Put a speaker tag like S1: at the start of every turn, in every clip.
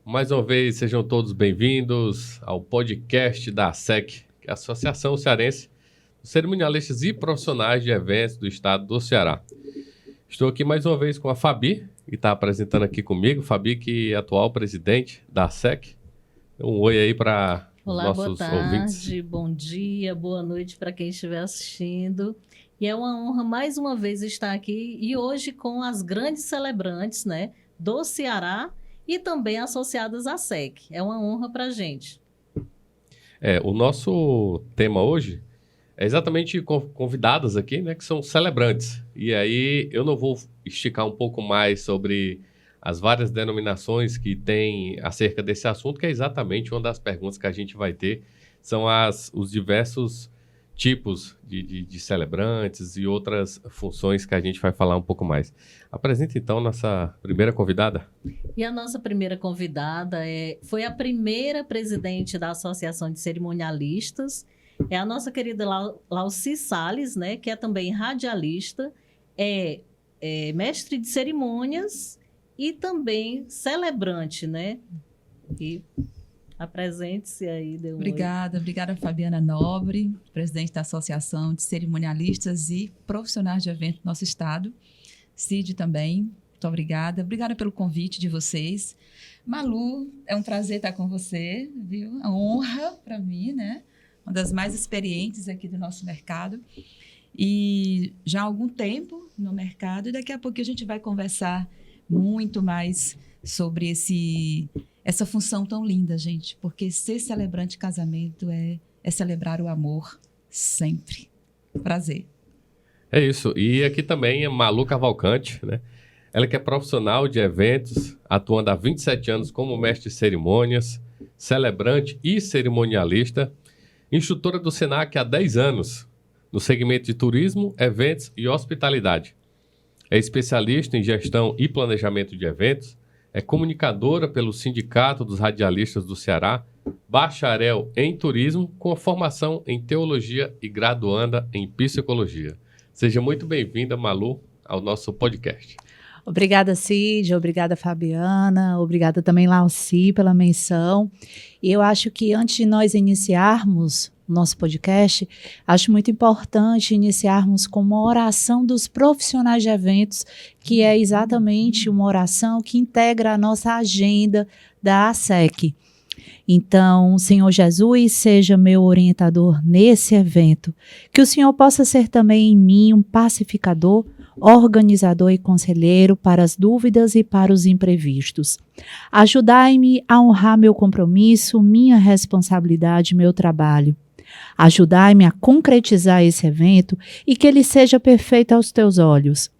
S1: Mais uma vez, sejam todos bem-vindos ao podcast da ASEC, que é a Associação Cearense dos Cerimonialistas e Profissionais de Eventos do Estado do Ceará. Estou aqui mais uma vez com a Fabi, que está apresentando aqui comigo. Fabi, que é atual presidente da ASEC. Um oi aí para os nossos ouvintes.
S2: Olá, boa tarde, bom dia, boa noite para quem estiver assistindo. E é uma honra mais uma vez estar aqui e hoje com as grandes celebrantes, né, do Ceará e também associadas à ASEC. É uma honra para a gente.
S1: O nosso tema hoje é exatamente convidadas aqui, né, que são celebrantes. E aí eu não vou esticar um pouco mais sobre as várias denominações que tem acerca desse assunto, que é exatamente uma das perguntas que a gente vai ter, são os diversos tipos de celebrantes e outras funções que a gente vai falar um pouco mais. Apresenta então nossa primeira convidada.
S2: E a nossa primeira convidada foi a primeira presidente da Associação de Cerimonialistas, é a nossa querida Lauci Salles, né, que é também radialista, é mestre de cerimônias e também celebrante, né? E apresente-se aí.
S3: Obrigada, Fabiana Nobre, presidente da Associação de Cerimonialistas e Profissionais de Eventos do nosso estado. Cid também, muito obrigada. Obrigada pelo convite de vocês. Malu, é um prazer estar com você, viu? Uma honra para mim, né? Uma das mais experientes aqui do nosso mercado. E já há algum tempo no mercado, e daqui a pouco a gente vai conversar muito mais sobre essa função tão linda, gente, porque ser celebrante de casamento é celebrar o amor sempre. Prazer.
S1: É isso. E aqui também é Malu Cavalcante, né? Ela que é profissional de eventos, atuando há 27 anos como mestre de cerimônias, celebrante e cerimonialista, instrutora do SENAC há 10 anos, no segmento de turismo, eventos e hospitalidade. É especialista em gestão e planejamento de eventos, é comunicadora pelo Sindicato dos Radialistas do Ceará, bacharel em turismo, com formação em teologia e graduanda em psicologia. Seja muito bem-vinda, Malu, ao nosso podcast.
S4: Obrigada, Cid, obrigada, Fabiana, obrigada também, Lauci, pela menção. E eu acho que antes de nós iniciarmos o nosso podcast, acho muito importante iniciarmos com uma oração dos profissionais de eventos, que é exatamente uma oração que integra a nossa agenda da ASEC. Então, Senhor Jesus, seja meu orientador nesse evento, que o Senhor possa ser também em mim um pacificador, organizador e conselheiro para as dúvidas e para os imprevistos. Ajudai-me a honrar meu compromisso, minha responsabilidade, meu trabalho. Ajudai-me a concretizar esse evento e que ele seja perfeito aos teus olhos.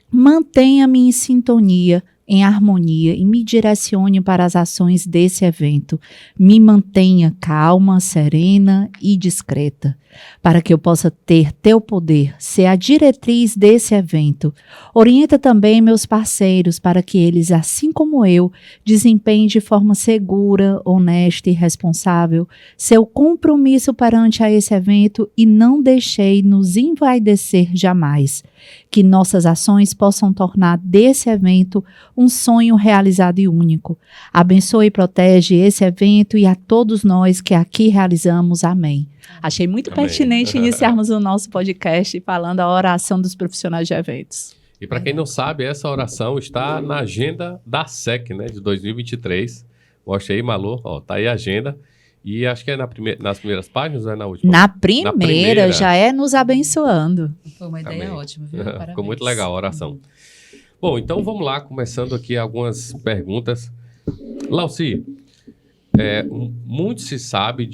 S4: Mantenha-me em sintonia, em harmonia e me direcione para as ações desse evento. Me mantenha calma, serena e discreta, para que eu possa ter teu poder, ser a diretriz desse evento. Orienta também meus parceiros para que eles, assim como eu, desempenhem de forma segura, honesta e responsável seu compromisso perante a esse evento e não deixei nos envaidecer jamais. Que nossas ações possam tornar desse evento um sonho realizado e único. Abençoe e protege esse evento e a todos nós que aqui realizamos. Amém. Achei muito pertinente iniciarmos o nosso podcast falando a oração dos profissionais de eventos.
S1: E para quem não sabe, essa oração está na agenda da ASEC, né, de 2023. Mostra aí, Malu, ó, tá aí a agenda. E acho que é nas primeiras páginas ou é na última?
S4: Na primeira, já é nos abençoando.
S3: Foi uma ideia ótima, viu? Parabéns.
S1: Ficou muito legal a oração. Bom, então vamos lá, começando aqui algumas perguntas. Lauci, muito se sabe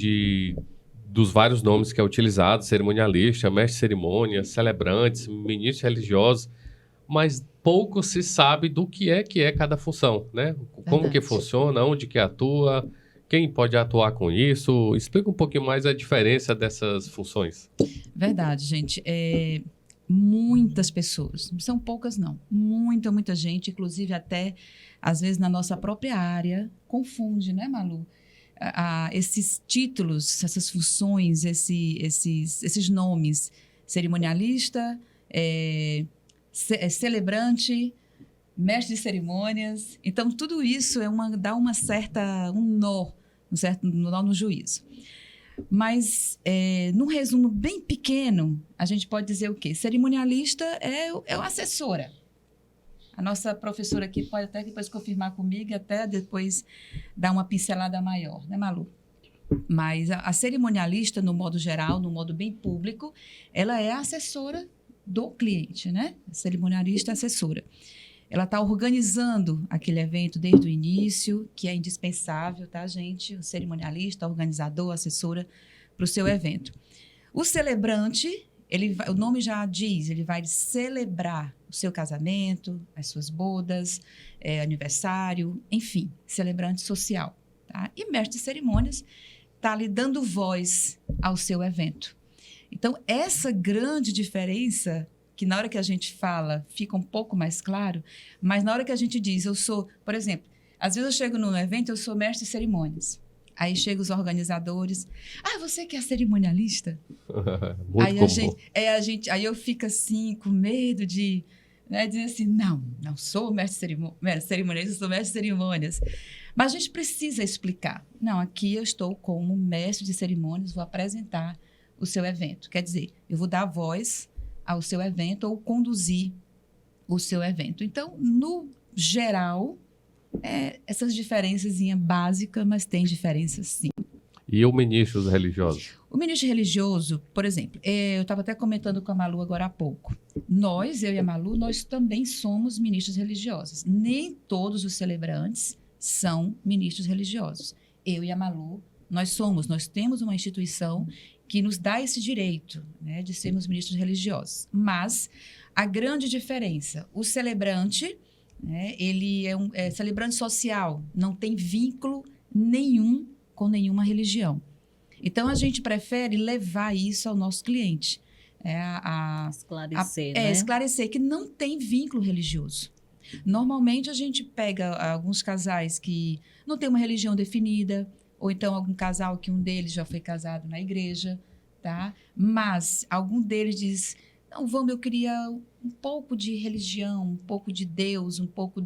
S1: dos vários nomes que é utilizado, cerimonialista, mestre de cerimônia, celebrantes, ministros religiosos, mas pouco se sabe do que é cada função, né? Como que funciona, onde que atua, quem pode atuar com isso? Explica um pouquinho mais a diferença dessas funções.
S3: Verdade, gente. Muitas pessoas, não são poucas não, muita gente, inclusive até, às vezes, na nossa própria área, confunde, né, Malu? Esses títulos, essas funções, esses nomes, cerimonialista, celebrante, mestre de cerimônias. Então, tudo isso dá um certo nó no juízo. Mas, num resumo bem pequeno, a gente pode dizer o quê? Cerimonialista é uma assessora. A nossa professora aqui pode até depois confirmar comigo e até depois dar uma pincelada maior, né, Malu? Mas a cerimonialista, no modo geral, no modo bem público, ela é a assessora do cliente, né? A cerimonialista é assessora. Ela está organizando aquele evento desde o início, que é indispensável, tá, gente? O cerimonialista, organizador, assessora para o seu evento. O celebrante, o nome já diz, ele vai celebrar o seu casamento, as suas bodas, aniversário, enfim, celebrante social. Tá? E mestre de cerimônias está lhe dando voz ao seu evento. Então, essa grande diferença, que na hora que a gente fala fica um pouco mais claro, mas na hora que a gente diz, eu sou, por exemplo, às vezes eu chego num evento, eu sou mestre de cerimônias. Aí chegam os organizadores. Você que é cerimonialista?
S1: Muito
S3: aí
S1: comum.
S3: Aí eu fico assim, com medo de dizer assim, não sou mestre de cerimonialista, sou mestre de cerimônias. Mas a gente precisa explicar. Não, aqui eu estou como mestre de cerimônias, vou apresentar o seu evento. Quer dizer, eu vou dar voz ao seu evento ou conduzir o seu evento. Então, no geral, essas diferenças básicas, mas tem diferenças sim.
S1: E o ministro religioso?
S3: O ministro religioso, por exemplo, eu estava até comentando com a Malu agora há pouco. Eu e a Malu, nós também somos ministros religiosos. Nem todos os celebrantes são ministros religiosos. Eu e a Malu, nós temos uma instituição que nos dá esse direito, né, de sermos ministros religiosos. Mas a grande diferença, o celebrante, né, ele é celebrante social, não tem vínculo nenhum com nenhuma religião. Então, a gente prefere levar isso ao nosso cliente.
S2: Esclarecer, né?
S3: Esclarecer que não tem vínculo religioso. Normalmente, a gente pega alguns casais que não têm uma religião definida, ou então algum casal que um deles já foi casado na igreja, tá? Mas algum deles diz, não, eu queria um pouco de religião, um pouco de Deus, um pouco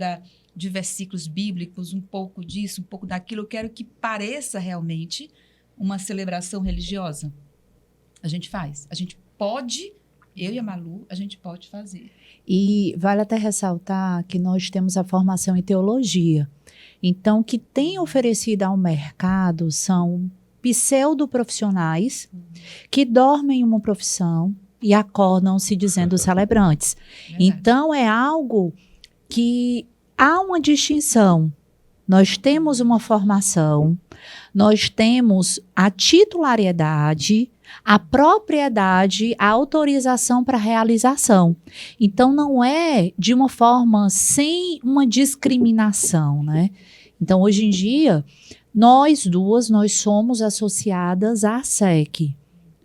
S3: de versículos bíblicos, um pouco disso, um pouco daquilo. Eu quero que pareça realmente uma celebração religiosa. A gente faz. A gente pode, eu e a Malu, a gente pode fazer.
S4: E vale até ressaltar que nós temos a formação em teologia. Então, o que tem oferecido ao mercado são pseudo-profissionais que dormem em uma profissão e acordam se dizendo celebrantes.
S3: Verdade.
S4: Então, é algo que há uma distinção. Nós temos uma formação, nós temos a titulariedade, a propriedade, a autorização para realização. Então, não é de uma forma sem uma discriminação, né? Então, hoje em dia, nós somos associadas à ASEC.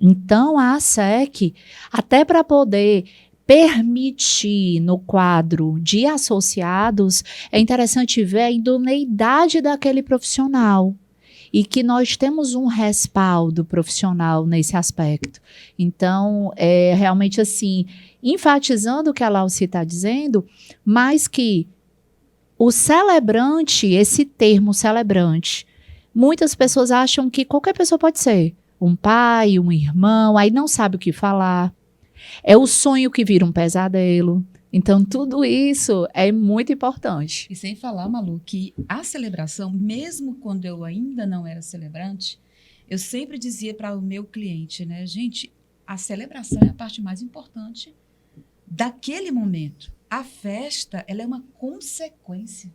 S4: Então, a ASEC, até para poder permitir no quadro de associados, é interessante ver a idoneidade daquele profissional e que nós temos um respaldo profissional nesse aspecto. Então, realmente assim, enfatizando o que a Lauci está dizendo, mas que o celebrante, esse termo celebrante, muitas pessoas acham que qualquer pessoa pode ser. Um pai, um irmão, aí não sabe o que falar. É o sonho que vira um pesadelo. Então, tudo isso é muito importante.
S3: E sem falar, Malu, que a celebração, mesmo quando eu ainda não era celebrante, eu sempre dizia para o meu cliente, né? Gente, a celebração é a parte mais importante daquele momento. A festa, ela é uma consequência.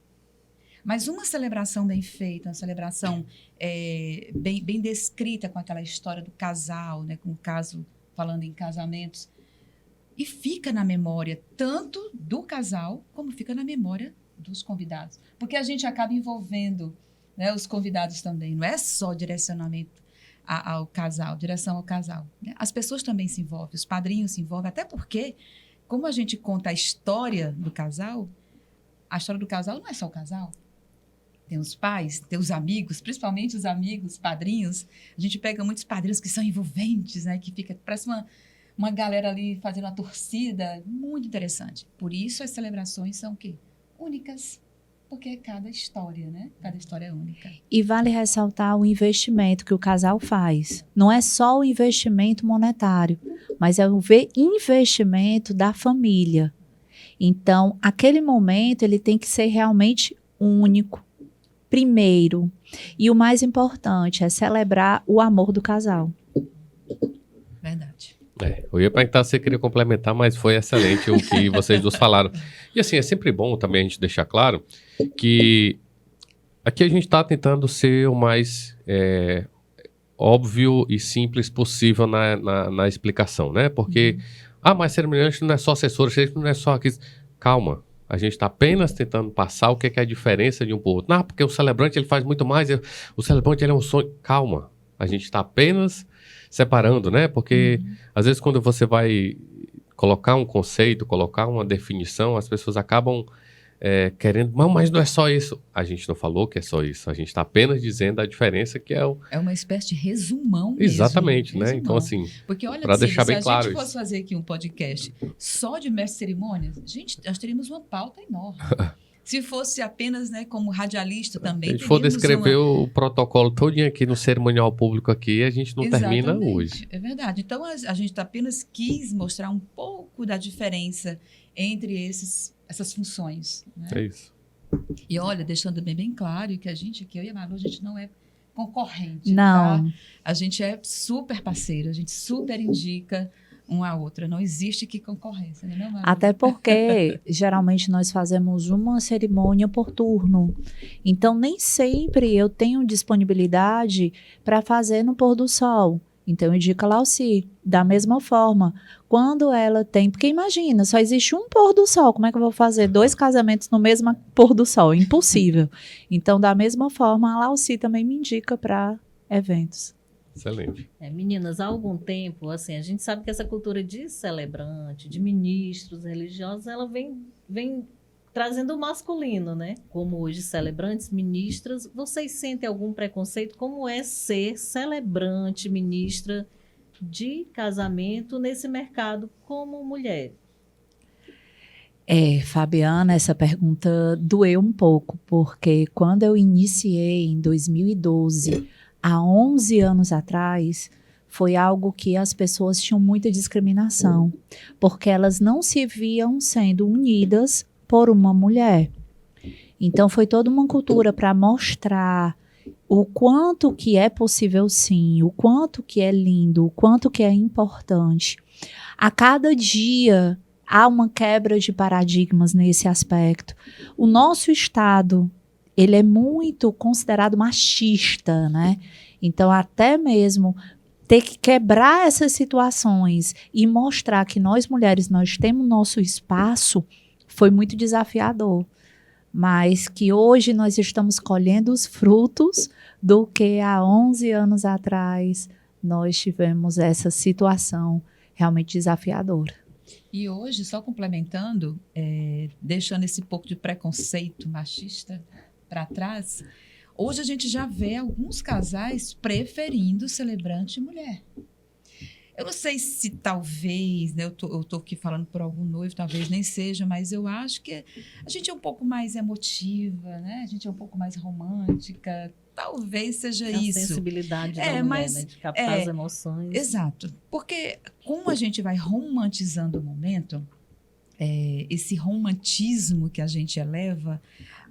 S3: Mas uma celebração bem feita, uma celebração bem descrita com aquela história do casal, né? Com o caso, falando em casamentos, e fica na memória tanto do casal, como fica na memória dos convidados. Porque a gente acaba envolvendo, né, os convidados também. Não é só direcionamento ao casal, direção ao casal. Né? As pessoas também se envolvem, os padrinhos se envolvem, até porque, como a gente conta a história do casal não é só o casal. Tem os pais, tem os amigos, principalmente os amigos, padrinhos. A gente pega muitos padrinhos que são envolventes, né? Que parece uma galera ali fazendo uma torcida. Muito interessante. Por isso as celebrações são o quê? únicas, porque cada história, né? Cada história é única.
S4: E vale ressaltar o investimento que o casal faz. Não é só o investimento monetário, mas é o investimento da família. Então, aquele momento ele tem que ser realmente único, primeiro. E o mais importante é celebrar o amor do casal.
S3: Verdade.
S1: Eu ia perguntar se você queria complementar, mas foi excelente o que vocês dois falaram. E assim, é sempre bom também a gente deixar claro que aqui a gente está tentando ser o mais óbvio e simples possível na explicação, né? Porque, mas cerimonialista não é só assessor, não é só aqui. Calma, a gente está apenas tentando passar o que é a diferença de um para o outro. Não, porque o celebrante ele faz muito mais, o celebrante ele é um sonho. Calma, a gente está apenas separando, né? Porque às vezes quando você vai colocar um conceito, colocar uma definição, as pessoas acabam querendo, mas não é só isso. A gente não falou que é só isso, a gente está apenas dizendo a diferença que é o...
S3: É uma espécie de resumão mesmo.
S1: Exatamente, né?
S3: Resumão.
S1: Então assim,
S3: porque olha,
S1: para deixar bem
S3: se
S1: claro
S3: a gente fosse
S1: isso.
S3: fazer aqui um podcast só de mestre de cerimônias, gente, nós teríamos uma pauta enorme. Se fosse apenas, né, como radialista também,
S1: se a gente for
S3: teríamos
S1: descrever o protocolo todinho aqui no cerimonial público aqui, a gente não termina
S3: Exatamente,
S1: hoje.
S3: É verdade. Então, a gente apenas quis mostrar um pouco da diferença entre essas funções. Né?
S1: É isso.
S3: E olha, deixando bem claro que a gente aqui, eu e a Malu, a gente não é concorrente.
S4: Não.
S3: Tá? A gente é super parceira, a gente super indica uma a outra. Não existe que concorrência, né, Malu?
S4: Até porque, geralmente, nós fazemos uma cerimônia por turno. Então, nem sempre eu tenho disponibilidade para fazer no pôr do sol. Então, eu indico a Lauci. Da mesma forma, quando ela tem... Porque imagina, só existe um pôr do sol. Como é que eu vou fazer 2 casamentos no mesmo pôr do sol? Impossível. Então, da mesma forma, a Lauci também me indica para eventos.
S1: Excelente.
S2: Meninas, há algum tempo, assim, a gente sabe que essa cultura de celebrante, de ministros religiosos, ela vem trazendo o masculino, né? Como hoje celebrantes, ministras, vocês sentem algum preconceito? Como é ser celebrante, ministra de casamento nesse mercado como mulher?
S4: Fabiana, essa pergunta doeu um pouco, porque quando eu iniciei em 2012, há 11 anos atrás, foi algo que as pessoas tinham muita discriminação, porque elas não se viam sendo unidas por uma mulher. Então, foi toda uma cultura para mostrar o quanto que é possível sim, o quanto que é lindo, o quanto que é importante. A cada dia há uma quebra de paradigmas nesse aspecto. O nosso Estado, ele é muito considerado machista, né? Então, até mesmo ter que quebrar essas situações e mostrar que nós mulheres, nós temos nosso espaço, foi muito desafiador. Mas que hoje nós estamos colhendo os frutos do que há 11 anos atrás nós tivemos essa situação realmente desafiadora.
S3: E hoje, só complementando, deixando esse pouco de preconceito machista para trás, hoje a gente já vê alguns casais preferindo celebrante mulher. Eu não sei se talvez, né, eu tô aqui falando por algum noivo, talvez nem seja, mas eu acho que a gente é um pouco mais emotiva, né? A gente é um pouco mais romântica. Talvez seja isso.
S2: A sensibilidade da mulher,
S3: mas,
S2: né? De captar as emoções.
S3: Exato. Porque como a gente vai romantizando o momento, esse romantismo que a gente eleva,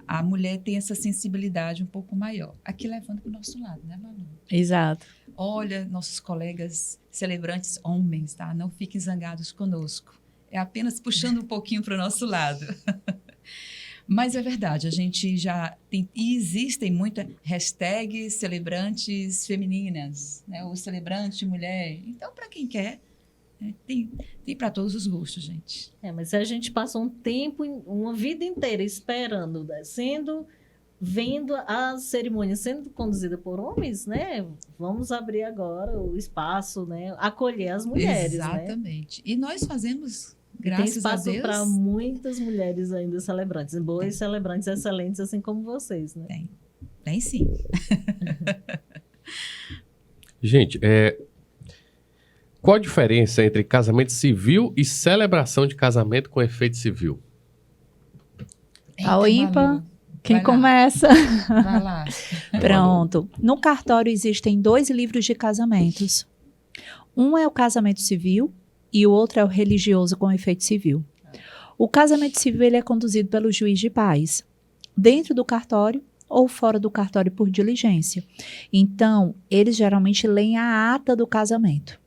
S3: a mulher tem essa sensibilidade um pouco maior. Aqui levando para o nosso lado, né, Malu?
S4: Exato.
S3: Olha, nossos colegas celebrantes homens, tá? Não fiquem zangados conosco. É apenas puxando um pouquinho para o nosso lado. Mas é verdade, a gente já tem... E existem muitas hashtags celebrantes femininas, né? Ou celebrante mulher. Então, para quem quer, tem para todos os gostos, gente.
S2: Mas se a gente passa um tempo, uma vida inteira esperando, vendo a cerimônia sendo conduzida por homens, né? Vamos abrir agora o espaço, né? Acolher as mulheres,
S3: exatamente. Né? E nós fazemos,
S2: graças
S3: a Deus...
S2: Tem espaço para muitas mulheres ainda celebrantes, boas celebrantes excelentes, assim como vocês, né?
S3: Tem sim.
S1: Gente, qual a diferença entre casamento civil e celebração de casamento com efeito civil?
S4: Ao ímpar,
S3: Malu.
S4: quem
S3: Vai lá.
S4: começa?
S3: Vai lá.
S4: Pronto. No cartório existem 2 livros de casamentos. Um é o casamento civil e o outro é o religioso com efeito civil. O casamento civil ele é conduzido pelo juiz de paz, dentro do cartório ou fora do cartório por diligência. Então, eles geralmente leem a ata do casamento.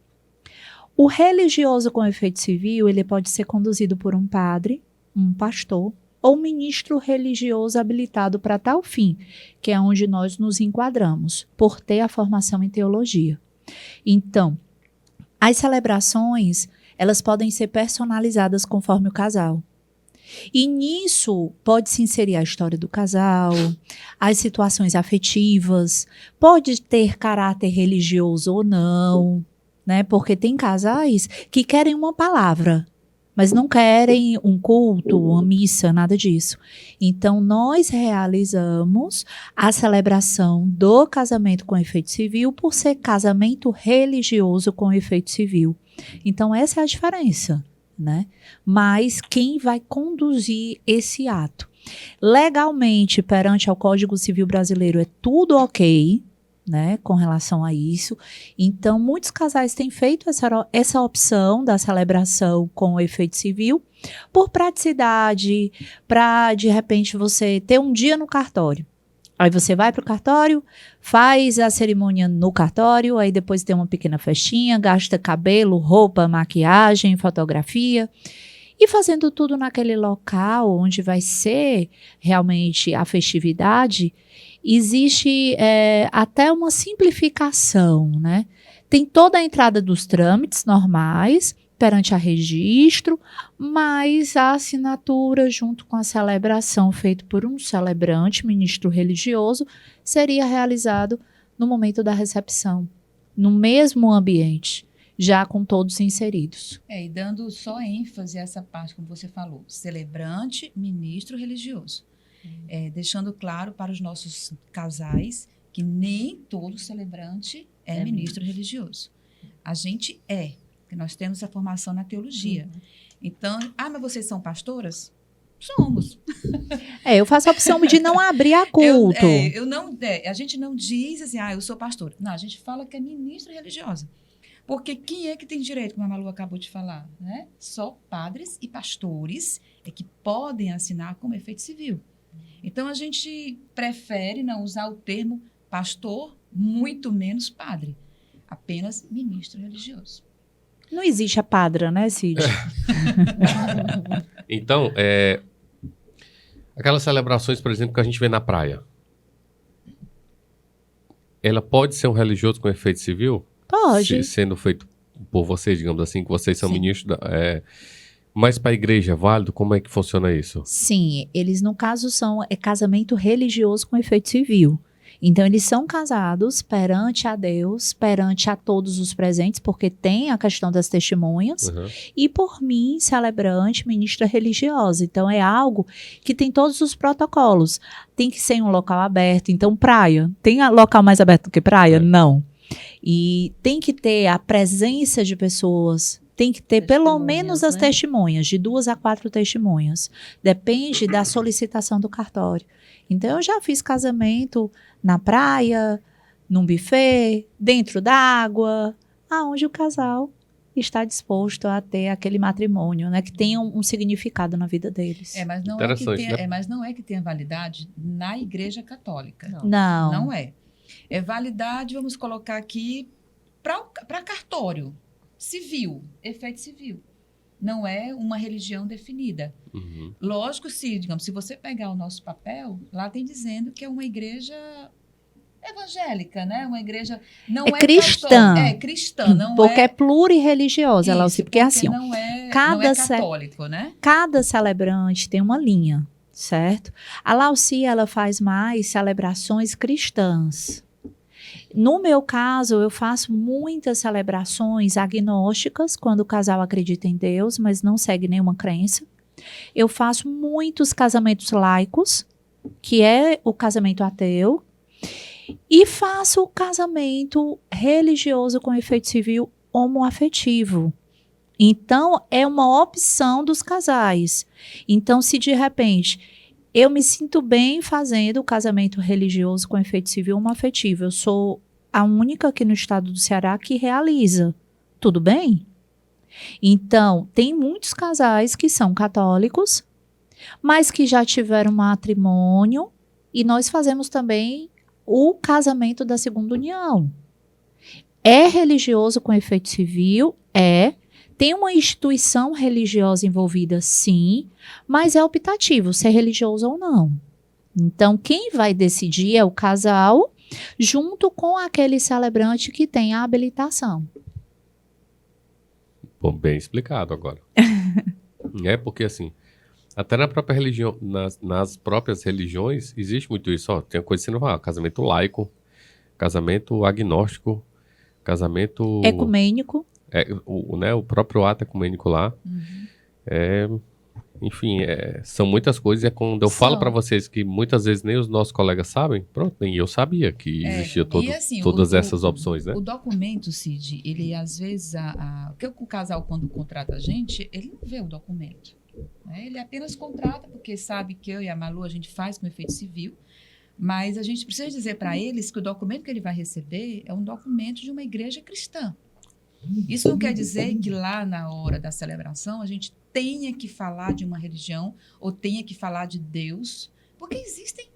S4: O religioso com efeito civil, ele pode ser conduzido por um padre, um pastor ou ministro religioso habilitado para tal fim, que é onde nós nos enquadramos, por ter a formação em teologia. Então, as celebrações, elas podem ser personalizadas conforme o casal. E nisso pode-se inserir a história do casal, as situações afetivas, pode ter caráter religioso ou não, né? Porque tem casais que querem uma palavra, mas não querem um culto, uma missa, nada disso. Então, nós realizamos a celebração do casamento com efeito civil por ser casamento religioso com efeito civil. Então, essa é a diferença, né? Mas quem vai conduzir esse ato? Legalmente, perante ao Código Civil Brasileiro, é tudo ok, né, com relação a isso. Então, muitos casais têm feito essa opção da celebração com o efeito civil por praticidade, para, de repente, você ter um dia no cartório. Aí você vai para o cartório, faz a cerimônia no cartório, aí depois tem uma pequena festinha, gasta cabelo, roupa, maquiagem, fotografia. E fazendo tudo naquele local onde vai ser realmente a festividade, existe até uma simplificação, né? Tem toda a entrada dos trâmites normais perante a registro, mas a assinatura junto com a celebração feita por um celebrante, ministro religioso, seria realizado no momento da recepção, no mesmo ambiente, já com todos inseridos.
S3: E dando só ênfase a essa parte, como você falou, celebrante, ministro religioso. Deixando claro para os nossos casais que nem todo celebrante é ministro religioso. A gente porque nós temos a formação na teologia. Então, mas vocês são pastoras? Somos.
S4: Eu faço a opção de não abrir a culto.
S3: A gente não diz assim, eu sou pastora. Não, a gente fala que é ministra religiosa. Porque quem é que tem direito, como a Malu acabou de falar, né? Só padres e pastores é que podem assinar como efeito civil. Então, a gente prefere não usar o termo pastor, muito menos padre. Apenas ministro religioso.
S4: Não existe a padra, né, Cid?
S1: Então, aquelas celebrações, por exemplo, que a gente vê na praia, ela pode ser um religioso com efeito civil?
S4: Pode.
S1: Sendo feito por vocês, digamos assim, que vocês são
S3: Sim.
S1: ministros. Mas para a igreja é válido? Como é que funciona isso?
S4: Sim, eles no caso é casamento religioso com efeito civil. Então eles são casados perante a Deus, perante a todos os presentes, porque tem a questão das testemunhas,
S1: Uhum.
S4: e por mim, celebrante, ministra religiosa. Então é algo que tem todos os protocolos. Tem que ser em um local aberto. Então praia, tem local mais aberto do que praia? Não. E tem que ter a presença de pessoas. Tem que ter pelo menos as testemunhas, de 2 a 4 testemunhas. Depende da solicitação do cartório. Então, eu já fiz casamento na praia, num buffet, dentro d'água, aonde o casal está disposto a ter aquele matrimônio, né? Que tenha um significado na vida deles.
S3: Mas não é que tenha validade na Igreja Católica.
S4: Não.
S3: Não é. É validade, vamos colocar aqui, para cartório. Civil, efeito civil. Não é uma religião definida.
S1: Uhum.
S3: Lógico, se você pegar o nosso papel, lá tem dizendo que é uma igreja evangélica, né? Uma igreja não é
S4: cristã.
S3: É cristã, não
S4: porque é plurirreligiosa, Lauci, porque assim,
S3: não é católico, né?
S4: Cada celebrante tem uma linha, certo? A Lauci, ela faz mais celebrações cristãs. No meu caso, eu faço muitas celebrações agnósticas, quando o casal acredita em Deus, mas não segue nenhuma crença. Eu faço muitos casamentos laicos, que é o casamento ateu, e faço o casamento religioso com efeito civil homoafetivo. Então, é uma opção dos casais. Então, se de repente Eu me sinto bem fazendo o casamento religioso com efeito civil homoafetivo. Eu sou a única aqui no estado do Ceará que realiza. Tudo bem? Então, tem muitos casais que são católicos, mas que já tiveram matrimônio, e nós fazemos também o casamento da segunda união. É religioso com efeito civil? É. Tem uma instituição religiosa envolvida, sim, mas é optativo ser religioso ou não. Então, quem vai decidir é o casal, junto com aquele celebrante que tem a habilitação.
S1: Bom, bem explicado agora. Porque assim, até na própria religião, nas próprias religiões, existe muito isso. Ó, tem uma coisa que você não fala, casamento laico, casamento agnóstico, casamento...
S4: Ecumênico.
S1: O próprio ato ecumênico lá. Enfim, são muitas coisas. É quando eu falo para vocês que muitas vezes nem os nossos colegas sabem, pronto, nem eu sabia que existia
S3: assim,
S1: todas essas opções, né?
S3: O documento, Cid, ele às vezes, porque o casal quando contrata a gente, ele não vê o documento. Né? Ele apenas contrata porque sabe que eu e a Malu a gente faz com efeito civil, mas a gente precisa dizer para eles que o documento que ele vai receber é um documento de uma igreja cristã. Isso não quer dizer que lá na hora da celebração a gente tenha que falar de uma religião ou tenha que falar de Deus, porque existem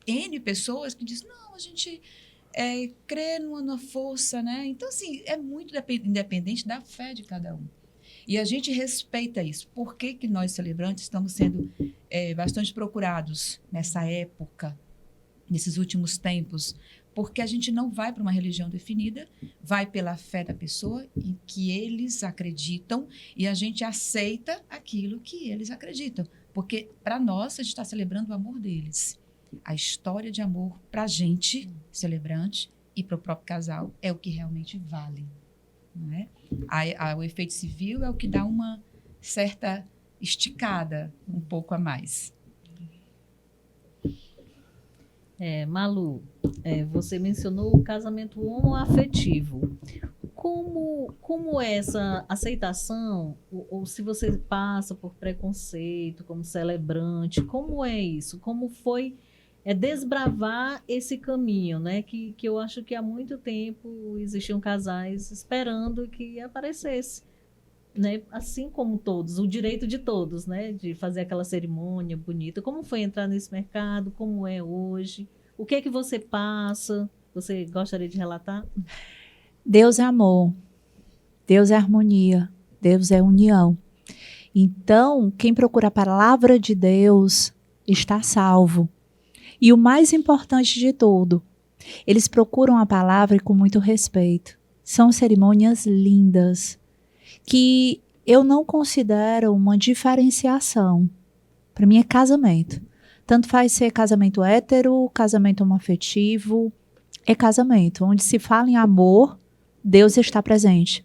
S3: N pessoas que dizem, não, a gente crê numa força, né? Então, assim, é muito independente da fé de cada um. E a gente respeita isso. Por que que nós, celebrantes, estamos sendo bastante procurados nessa época, nesses últimos tempos? Porque a gente não vai para uma religião definida, vai pela fé da pessoa em que eles acreditam e a gente aceita aquilo que eles acreditam. Porque, para nós, a gente está celebrando o amor deles. A história de amor para a gente, celebrante, e para o próprio casal, é o que realmente vale. Não é? O efeito civil é o que dá uma certa esticada, um pouco a mais.
S2: Malu, você mencionou o casamento homoafetivo. Como é essa aceitação, ou se você passa por preconceito como celebrante, como é isso? Como foi desbravar esse caminho, né? Que eu acho que há muito tempo existiam casais esperando que aparecesse, né? Assim como todos, o direito de todos, né? De fazer aquela cerimônia bonita. Como foi entrar nesse mercado? Como é hoje? O que é que você passa? Você gostaria de relatar?
S4: Deus é amor, Deus é harmonia, Deus é união. Então, quem procura a palavra de Deus está salvo. E o mais importante de tudo, eles procuram a palavra com muito respeito. São cerimônias lindas, que eu não considero uma diferenciação. Para mim é casamento. Tanto faz ser casamento hétero, casamento homoafetivo, é casamento. Onde se fala em amor, Deus está presente.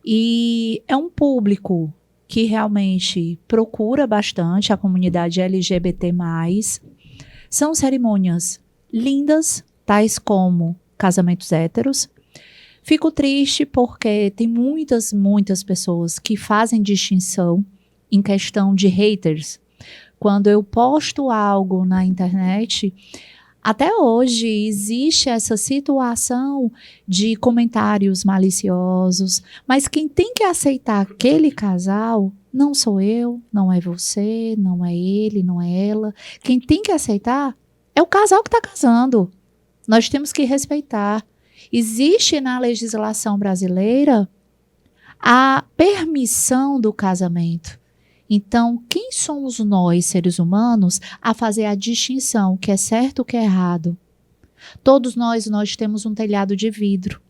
S4: E é um público que realmente procura bastante a comunidade LGBT+. São cerimônias lindas, tais como casamentos héteros. Fico triste porque tem muitas pessoas que fazem distinção em questão de haters. Quando eu posto algo na internet, até hoje existe essa situação de comentários maliciosos, mas quem tem que aceitar aquele casal não sou eu, não é você, não é ele, não é ela. Quem tem que aceitar é o casal que está casando. Nós temos que respeitar. Existe na legislação brasileira a permissão do casamento. Então, quem somos nós, seres humanos, a fazer a distinção, o que é certo e o que é errado? Todos nós temos um telhado de vidro.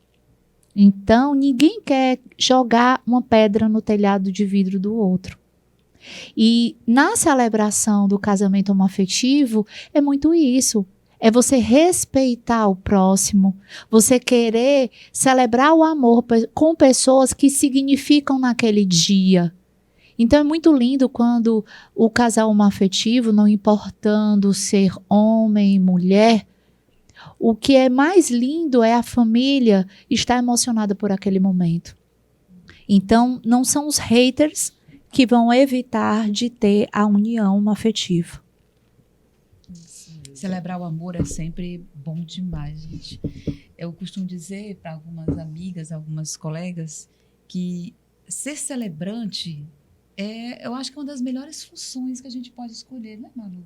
S4: Então, ninguém quer jogar uma pedra no telhado de vidro do outro. E na celebração do casamento homoafetivo, é muito isso. É você respeitar o próximo, você querer celebrar o amor com pessoas que significam naquele dia. Então é muito lindo quando o casal homoafetivo, não importando ser homem, mulher, o que é mais lindo é a família estar emocionada por aquele momento. Então não são os haters que vão evitar de ter a união homoafetiva.
S3: Celebrar o amor é sempre bom demais, gente. Eu costumo dizer para algumas amigas, algumas colegas, que ser celebrante eu acho que é uma das melhores funções que a gente pode escolher, né, Malu?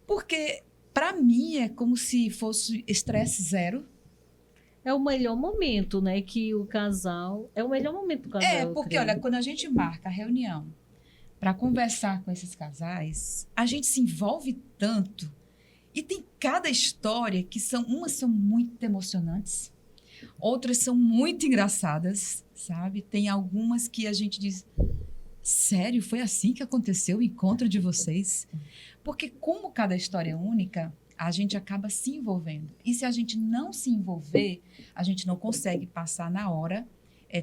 S3: Porque, para mim, é como se fosse estresse zero.
S2: É o melhor momento, né? Que o casal... É o melhor momento do casal.
S3: Porque, olha, quando a gente marca a reunião para conversar com esses casais, a gente se envolve tanto. E tem cada história que umas são muito emocionantes, outras são muito engraçadas, sabe? Tem algumas que a gente diz, sério, foi assim que aconteceu o encontro de vocês? Porque como cada história é única, a gente acaba se envolvendo. E se a gente não se envolver, a gente não consegue passar na hora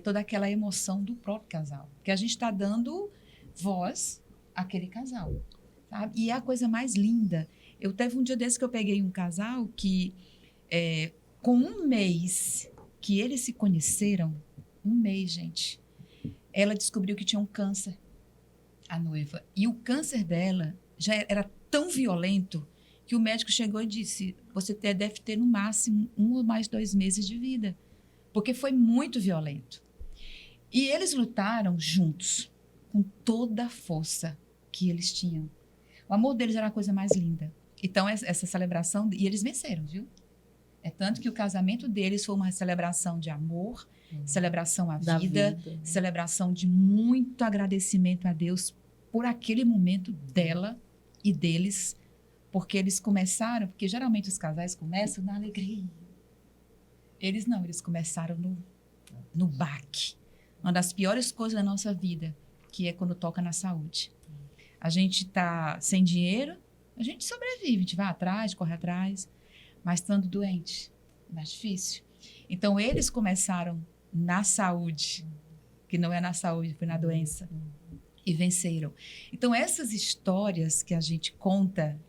S3: toda aquela emoção do próprio casal. Porque a gente está dando voz àquele casal, sabe? E é a coisa mais linda. Teve um dia desse que eu peguei um casal que, com um mês que eles se conheceram, um mês, gente, ela descobriu que tinha um câncer, a noiva. E o câncer dela já era tão violento que o médico chegou e disse, você deve ter no máximo 1 ou mais 2 meses de vida, porque foi muito violento. E eles lutaram juntos, com toda a força que eles tinham. O amor deles era a coisa mais linda. Então, essa celebração... E eles venceram, viu? É tanto que o casamento deles foi uma celebração de amor, celebração à vida, celebração de muito agradecimento a Deus por aquele momento dela e deles, porque eles começaram... Porque geralmente os casais começam na alegria. Eles não, eles começaram no baque. Uma das piores coisas da nossa vida, que é quando toca na saúde. A gente está sem dinheiro, a gente sobrevive, a gente vai atrás, corre atrás, mas estando doente, é mais difícil. Então, eles começaram na saúde, que não é na saúde, foi na doença, e venceram. Então, essas histórias que a gente conta,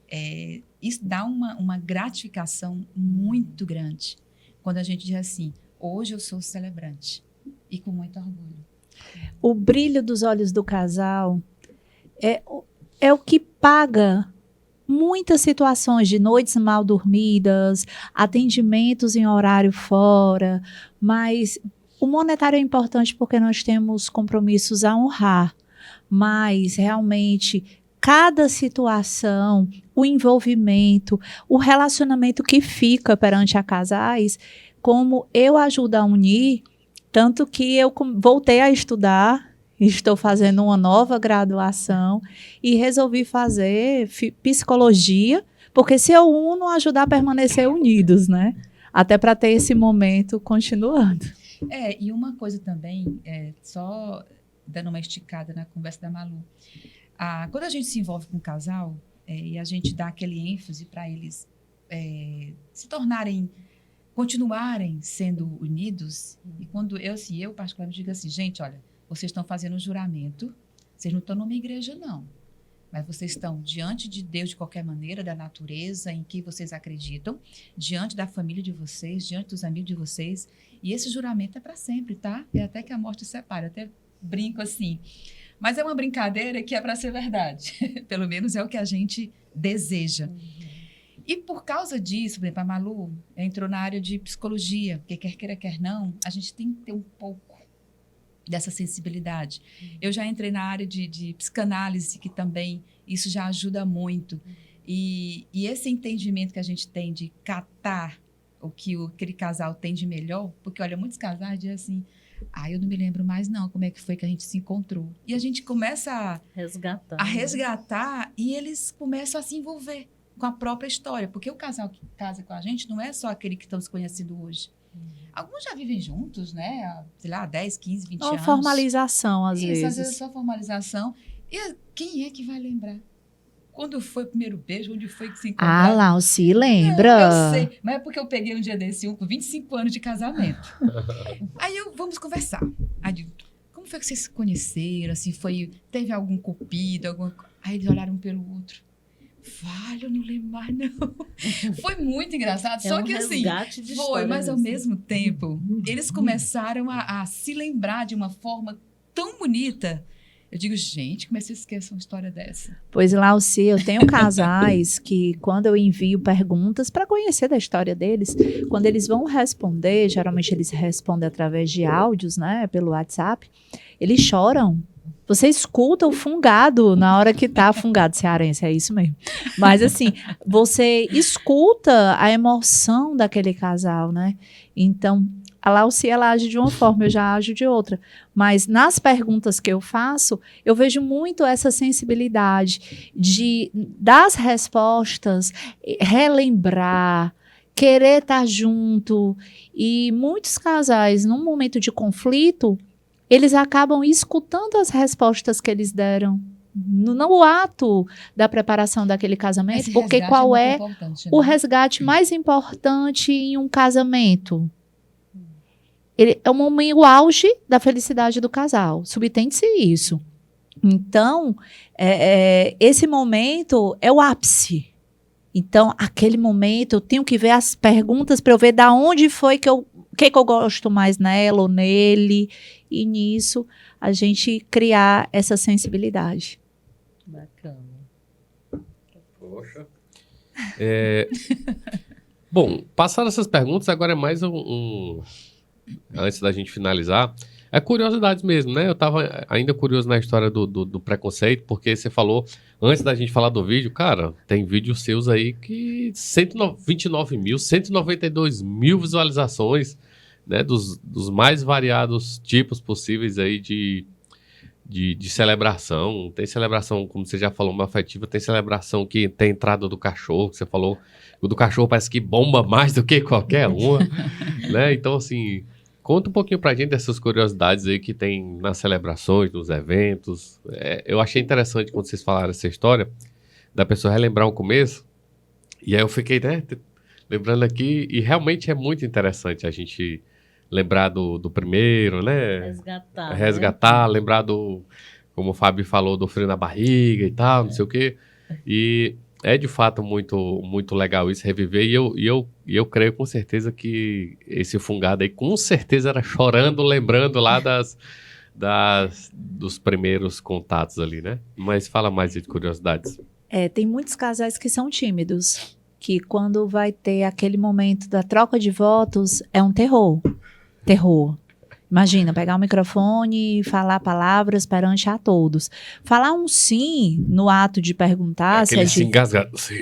S3: isso dá uma gratificação muito grande, quando a gente diz assim, hoje eu sou celebrante, e com muito orgulho.
S4: O brilho dos olhos do casal é o que paga muitas situações de noites mal dormidas, atendimentos em horário fora, mas o monetário é importante porque nós temos compromissos a honrar, mas realmente cada situação, o envolvimento, o relacionamento que fica perante a casais, como eu ajudo a unir, tanto que eu voltei a estudar, estou fazendo uma nova graduação e resolvi fazer psicologia, porque se eu uno, ajudar a permanecer unidos, né? Até para ter esse momento continuando.
S3: E uma coisa também, só dando uma esticada na conversa da Malu, quando a gente se envolve com um casal e a gente dá aquele ênfase para eles se tornarem, continuarem sendo unidos, e quando eu particularmente digo assim, gente, olha, vocês estão fazendo um juramento, vocês não estão numa igreja, não. Mas vocês estão diante de Deus de qualquer maneira, da natureza em que vocês acreditam, diante da família de vocês, diante dos amigos de vocês. E esse juramento é para sempre, tá? É até que a morte os separe. Eu até brinco assim. Mas é uma brincadeira que é para ser verdade. Pelo menos é o que a gente deseja. E por causa disso, por exemplo, a Malu entrou na área de psicologia, porque quer queira, quer não, a gente tem que ter um pouco dessa sensibilidade. Eu já entrei na área de psicanálise, que também isso já ajuda muito. E esse entendimento que a gente tem de catar o que aquele casal tem de melhor, porque, olha, muitos casais dizem assim, eu não me lembro mais não como é que foi que a gente se encontrou. E a gente começa a resgatar e eles começam a se envolver com a própria história, porque o casal que casa com a gente não é só aquele que estão se conhecendo hoje. Alguns já vivem juntos, né? Há, sei lá, 10, 15, 20 anos.
S4: Uma formalização, às
S3: Isso,
S4: vezes.
S3: Às vezes é só formalização. E quem é que vai lembrar? Quando foi o primeiro beijo? Onde foi que se encontraram?
S4: Lauci, lembra?
S3: Eu sei, mas é porque eu peguei um dia desse, com 25 anos de casamento. Aí vamos conversar. Aí, como foi que vocês se conheceram? Assim, teve algum cupido? Aí eles olharam um pelo outro. Vale, eu não lembro mais, não. Foi muito engraçado, só que assim, mas ao mesmo tempo, eles começaram a se lembrar de uma forma tão bonita Eu digo, gente, como é que vocês esquecem uma história dessa?
S4: Pois, Lauci, eu tenho casais que, quando eu envio perguntas para conhecer da história deles, quando eles vão responder, geralmente eles respondem através de áudios, né, pelo WhatsApp, eles choram. Você escuta o fungado na hora que tá fungado cearense, é isso mesmo. Mas assim, você escuta a emoção daquele casal, né? Então, a Lauci, ela age de uma forma, eu já ajo de outra. Mas nas perguntas que eu faço, eu vejo muito essa sensibilidade das respostas, relembrar, querer estar junto. E muitos casais, num momento de conflito, eles acabam escutando as respostas que eles deram no ato da preparação daquele casamento,
S3: Esse
S4: porque
S3: resgate
S4: qual
S3: muito
S4: é
S3: importante,
S4: o
S3: né?
S4: resgate mais importante em um casamento? Ele é o momento, o auge da felicidade do casal. Subtende-se isso. Então, esse momento é o ápice. Então, aquele momento, eu tenho que ver as perguntas para eu ver da onde foi que eu gosto mais nela ou nele. E nisso, a gente criar essa sensibilidade.
S2: Bacana.
S1: Poxa. Bom, passaram essas perguntas, agora é mais antes da gente finalizar, é curiosidades mesmo, né? Eu tava ainda curioso na história do preconceito, porque você falou, antes da gente falar do vídeo, cara, tem vídeos seus aí que 129 mil, 192 mil visualizações, né? Dos mais variados tipos possíveis aí de celebração. Tem celebração, como você já falou, uma afetiva, tem celebração que tem entrada do cachorro, que você falou, o do cachorro parece que bomba mais do que qualquer uma, né? Então, assim, conta um pouquinho pra gente dessas curiosidades aí que tem nas celebrações, nos eventos. Eu achei interessante quando vocês falaram essa história, da pessoa relembrar o começo, e aí eu fiquei, né, lembrando aqui, e realmente é muito interessante a gente lembrar do primeiro, né? Resgatar, lembrar como o Fábio falou, do frio na barriga e tal, não sei o quê. E é de fato muito, muito legal isso, reviver. E eu creio com certeza que esse fungado aí, com certeza era chorando, lembrando lá dos primeiros contatos ali, né? Mas fala mais de curiosidades.
S4: Tem muitos casais que são tímidos, que quando vai ter aquele momento da troca de votos, é um terror. Imagina, pegar o microfone e falar palavras perante a todos. Falar um sim no ato de perguntar...
S1: Aquele sim engasgado, sim.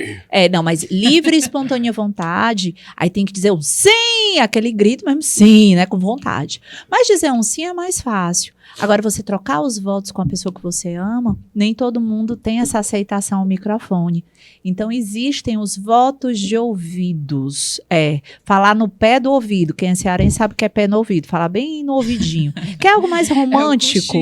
S4: Não, mas livre e espontânea vontade, aí tem que dizer um sim, aquele grito mesmo, sim, né, com vontade. Mas dizer um sim é mais fácil. Agora, você trocar os votos com a pessoa que você ama, nem todo mundo tem essa aceitação ao microfone. Então, existem os votos de ouvidos. Falar no pé do ouvido. Quem é cearense sabe que é pé no ouvido. Falar bem no ouvidinho. Quer algo mais romântico?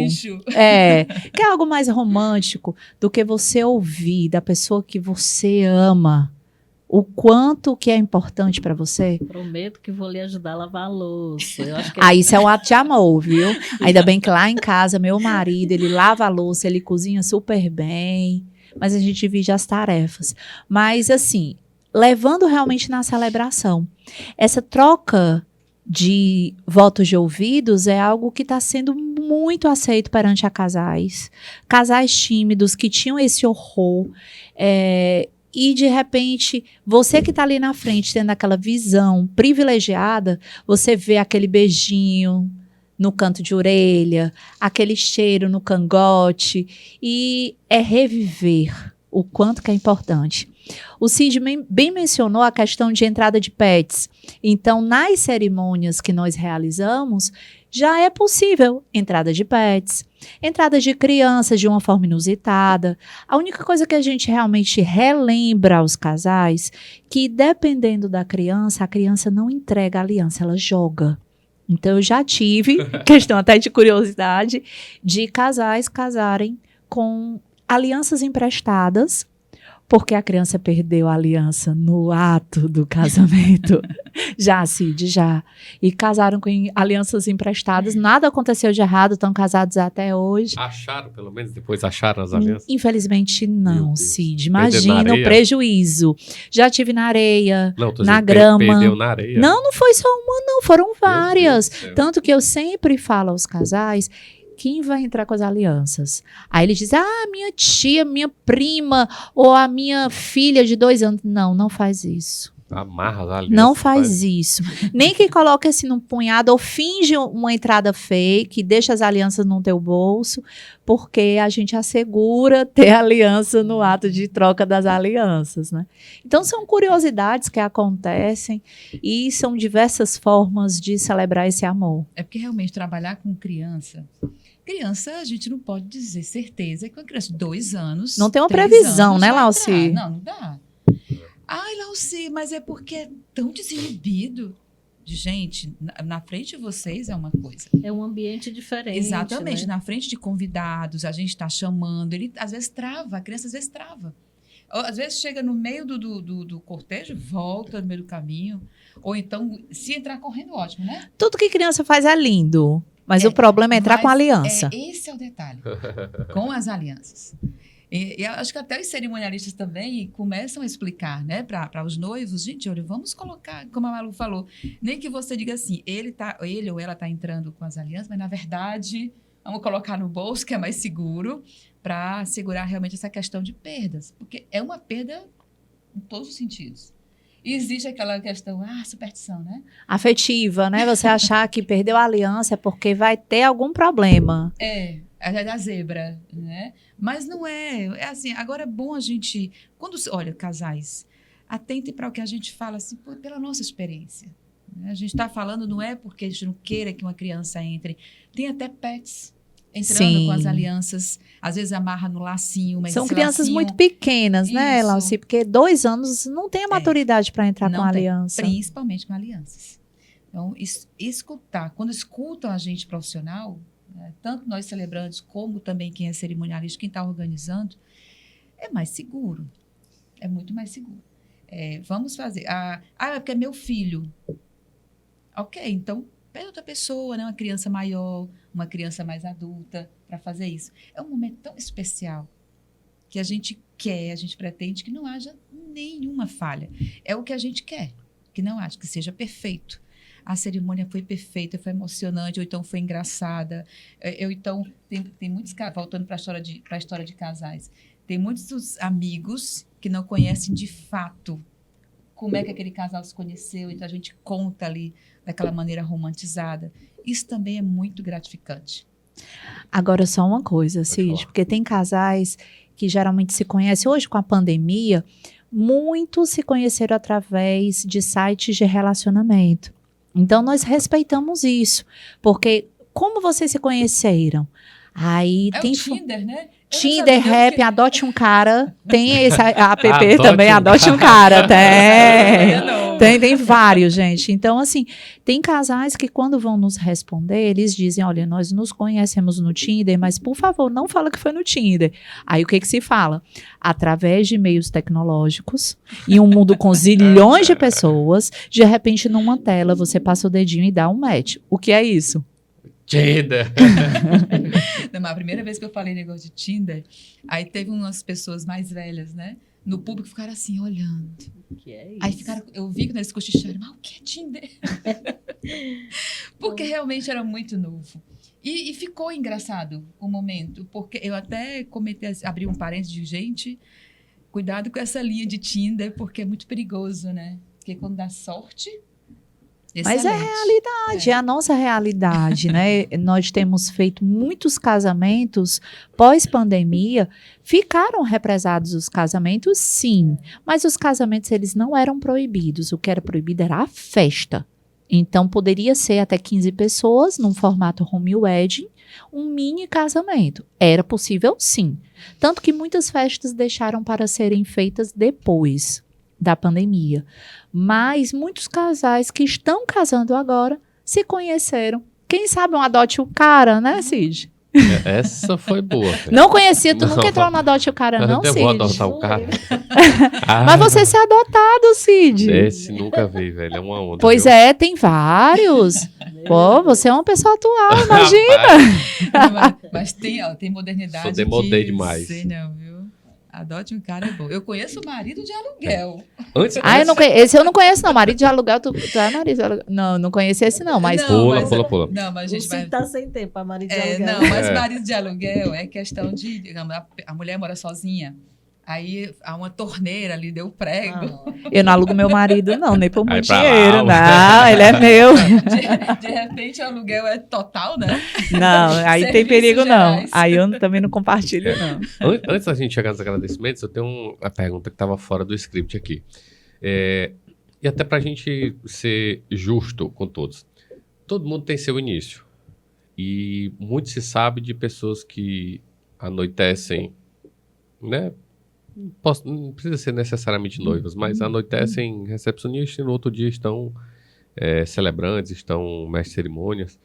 S4: Quer algo mais romântico do que você ouvir da pessoa que você ama? O quanto que é importante para você?
S2: Prometo que vou lhe ajudar a lavar a louça. Eu acho que
S4: isso é um ato de amor, viu? Ainda bem que lá em casa, meu marido, ele lava a louça, ele cozinha super bem, mas a gente divide as tarefas. Mas, assim, levando realmente na celebração. Essa troca de votos de ouvidos é algo que está sendo muito aceito perante a casais. Casais tímidos que tinham esse horror, e, de repente, você que está ali na frente, tendo aquela visão privilegiada, você vê aquele beijinho no canto de orelha, aquele cheiro no cangote, e é reviver o quanto que é importante. O Cid bem mencionou a questão de entrada de pets. Então, nas cerimônias que nós realizamos, já é possível entrada de pets, entrada de crianças de uma forma inusitada. A única coisa que a gente realmente relembra aos casais, que dependendo da criança, a criança não entrega a aliança, ela joga. Então, eu já tive, questão até de curiosidade, de casais casarem com alianças emprestadas, porque a criança perdeu a aliança no ato do casamento. Já, Cid, já. E casaram com alianças emprestadas. Nada aconteceu de errado, estão casados até hoje.
S1: Acharam, pelo menos, depois acharam as alianças?
S4: Infelizmente não, Cid. Imagina o prejuízo. Já tive na areia, na grama.
S1: Perdeu na areia?
S4: Não foi só uma, não. Foram várias. Tanto que eu sempre falo aos casais quem vai entrar com as alianças? Aí ele diz, minha tia, minha prima, ou a minha filha de 2 anos. Não, não faz isso.
S1: Amarra as alianças.
S4: Não faz isso. Nem que coloque assim num punhado ou finge uma entrada fake, deixa as alianças no teu bolso, porque a gente assegura ter aliança no ato de troca das alianças, né? Então são curiosidades que acontecem e são diversas formas de celebrar esse amor.
S3: É porque realmente trabalhar com criança, a gente não pode dizer certeza que uma criança de 2 anos...
S4: Não tem uma
S3: 3
S4: previsão,
S3: anos
S4: né,
S3: vai
S4: Lauci?
S3: entrar. Não dá. Ai, Lauci, mas é porque é tão desinibido. Gente, na frente de vocês é uma coisa.
S2: É um ambiente diferente.
S3: Exatamente.
S2: Né?
S3: Na frente de convidados, a gente está chamando. Ele às vezes trava, a criança às vezes trava. Às vezes chega no meio do cortejo, volta no meio do caminho. Ou então, se entrar correndo, ótimo, né?
S4: Tudo que criança faz é lindo, mas o problema é entrar com aliança.
S3: Esse é o detalhe. Com as alianças. E eu acho que até os cerimonialistas também começam a explicar, né, para os noivos, gente, olha, vamos colocar, como a Malu falou, nem que você diga assim, ele ou ela está entrando com as alianças, mas na verdade, vamos colocar no bolso, que é mais seguro, para segurar realmente essa questão de perdas, porque é uma perda em todos os sentidos. E existe aquela questão, superstição, né?
S4: Afetiva, né? Você achar que perdeu a aliança é porque vai ter algum problema.
S3: É da zebra, né? Mas não é. É assim, agora é bom a gente... Olha, casais, atentem para o que a gente fala, assim, pela nossa experiência. Né? A gente está falando, não é porque a gente não queira que uma criança entre. Tem até pets entrando com as alianças. Às vezes amarra no lacinho. Mas
S4: são crianças muito pequenas, né, Lauci? Porque 2 anos não tem a maturidade para entrar com a aliança.
S3: Principalmente com alianças. Então, escutar. Quando escutam a gente profissional... tanto nós celebrantes como também quem é cerimonialista, quem está organizando, é mais seguro. É muito mais seguro. Vamos fazer. É porque é meu filho. Ok, então pede outra pessoa, né? Uma criança maior, uma criança mais adulta, para fazer isso. É um momento tão especial que a gente pretende que não haja nenhuma falha. É o que a gente quer, que não haja, que seja perfeito. A cerimônia foi perfeita, foi emocionante, ou então foi engraçada. Então, tem muitos casos, voltando para a história de casais, tem muitos amigos que não conhecem de fato como é que aquele casal se conheceu, então a gente conta ali daquela maneira romantizada. Isso também é muito gratificante.
S4: Agora, só uma coisa, Cid, porque tem casais que geralmente se conhecem. Hoje, com a pandemia, muitos se conheceram através de sites de relacionamento. Então, nós respeitamos isso, porque como vocês se conheceram? Aí tem
S3: o Tinder, né?
S4: Tinder, Rap, Adote um Cara, tem esse app também, Adote um Cara, tem vários, gente. Então, assim, tem casais que quando vão nos responder, eles dizem, olha, nós nos conhecemos no Tinder, mas por favor, não fala que foi no Tinder. Aí o que se fala? Através de meios tecnológicos, em um mundo com zilhões de pessoas, de repente numa tela você passa o dedinho e dá um match. O que é isso?
S1: Tinder.
S3: Não, a primeira vez que eu falei negócio de Tinder, aí teve umas pessoas mais velhas, né? No público ficaram assim, olhando.
S2: O que é isso?
S3: Aí eu vi que eles cochicharam, mas o que é Tinder? Porque realmente era muito novo. E ficou engraçado o momento, porque eu até abri um parênteses de gente, cuidado com essa linha de Tinder, porque é muito perigoso, né? Porque quando dá sorte...
S4: Mas é a realidade, é a nossa realidade, né? Nós temos feito muitos casamentos pós-pandemia, ficaram represados os casamentos, sim, mas os casamentos eles não eram proibidos, o que era proibido era a festa. Então poderia ser até 15 pessoas num formato home wedding, um mini casamento. Era possível, sim. Tanto que muitas festas deixaram para serem feitas depois da pandemia. Mas muitos casais que estão casando agora se conheceram. Quem sabe um Adote o Cara, né, Cid?
S1: Essa foi boa.
S4: Não conhecia, tu nunca entrou no Adote o Cara, não, Cid?
S1: Eu vou adotar o cara.
S4: Mas você ser adotado, Cid.
S1: Esse nunca vi, velho. É uma onda.
S4: Pois
S1: viu?
S4: tem vários. Pô, você é uma pessoa atual, imagina.
S3: Mas tem modernidade.
S1: Só demodei demais.
S3: Sei não, viu? Adote um cara é bom. Eu conheço o marido de aluguel.
S4: Esse eu não conheço, não. Marido de aluguel, tu é marido de aluguel. Não conheci esse, não. Mas
S1: Pula.
S3: Não, mas a gente vai...
S2: tá sem tempo, a marido de aluguel.
S3: Não, mas marido de aluguel é questão de, digamos, a mulher mora sozinha. Aí há uma torneira ali, deu prego.
S4: Eu não alugo meu marido, não, nem por muito
S1: pra
S4: dinheiro.
S1: lá,
S4: Não, ele é meu.
S3: De repente o aluguel é total, né?
S4: Não, aí tem perigo, não.
S3: gerais.
S4: Aí eu também não compartilho, não.
S1: Antes da gente chegar nos agradecimentos, eu tenho uma pergunta que estava fora do script aqui. E até para a gente ser justo com todos. Todo mundo tem seu início. E muito se sabe de pessoas que anoitecem, né? Não precisa ser necessariamente noivas, mas anoitecem recepcionistas e no outro dia estão celebrantes, estão mestres de cerimônias.